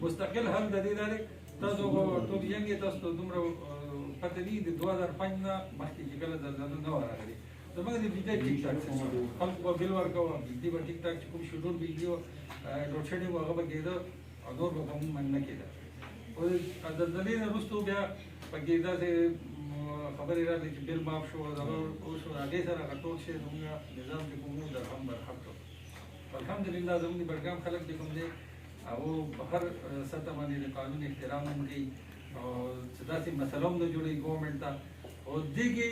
مستقل حل د دې لري تاسو ټول یې تاسو دومره پته دی د 2005 نه مخکې چې کله زلزله نه راغلي زموږ د بجلی ټیک ټاک خلکو به بل ورکوه بجلی به ټیک ټاک چې کوم شیډول بجلی لوډ شیډینګ و هغه به کېده او نور به عموما نه کېده او د زلزلې نه وروسته بیا پکې داسې خبرې راغلې چې بل معاف شو دغه وشو هغې سره هغه ټول شی زموږ نظام چې کوم و د هم برحق شو الحمدلله زموږ د بډګام خلک چې کوم دی هغه په هر سطح باندې د قانون احترام هم کوي او داسې مسله هم نه جوړوي ګورنمنټ ته او دې کې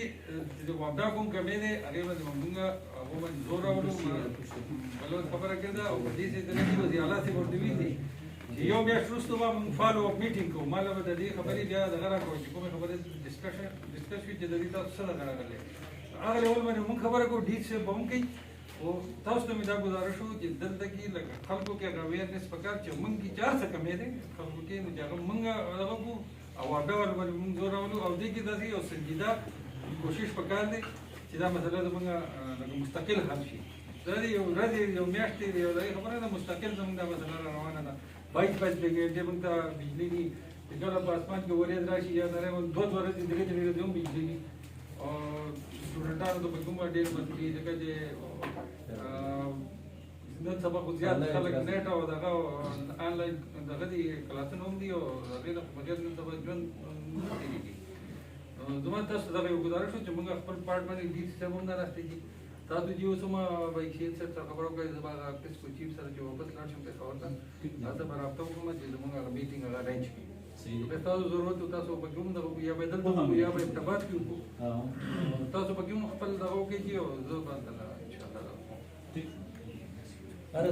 چې وابډا کوم کمی دی هغې باندې موږ هغو باندې زور راوړو بله خبره کېده او په دې سلسله کې وزیر اعلی صاحب ورته ویلي دي چې یو میاشت وروسته به موږ فالو اپ میټینګ کوو ما له به د دې خبرې بیا دغه راکړو چې کومې خبرې ډسکس وي چې د دې تاسو څه دغه راغلی هغه لیول باندې موږ خبره کوو ډي صاحب به هم کوي او تاسو ته مې دا ګزارش وو چې دلته کې لکه خلکو کې هغه اویرنس پکار چې موږ کې چا څه کمی دی خلکو کې نو چې هغه موږ دغه کوو او وابډا ور باندې موږ زور راولو او دې کې داسې یو سنجیده کوشش پکار دی چې دا مسله زموږ لکه مستقل حل شي دا یو ورځ یو میاشت یو دغه خبره ده مستقل زموږ دا مسله روانه ده 22 غنټې موږ ته بجلي دي چې کله په اسمان کې ورېځ راشي یا نری دوه ورځې دغه ډېرې هم بجلي دي او سټوډنټانو ته په کومه ډېر مسلې ځکه چې نن سبا خو زیات خلک نیټ او دغه آنلاین دغه دي کلاسونه هم دي او هغې نه بغیر نن سبا ژوند نه تېرېږي زما تاسو ته دغه یو ګزارش وو چې موږ خپل پارټ باندې ډي سی صاحب هم نه راستی دي تاسو چې اوس هم وایي شهید صاحب سره خبره وکړئ زه به هغه اپس کو چیف سره چې واپس لاړ شم پېښور ته تاسو به رابطه وکړم چې زموږ هغه میټینګ هغه ارینج کړي که تاسو ضرورت و تاسو پکې هم دغه یا به دلته وکړو یا به ارتباط کې وکړو تاسو پکې هم خپل دغه وکړئ چې زه به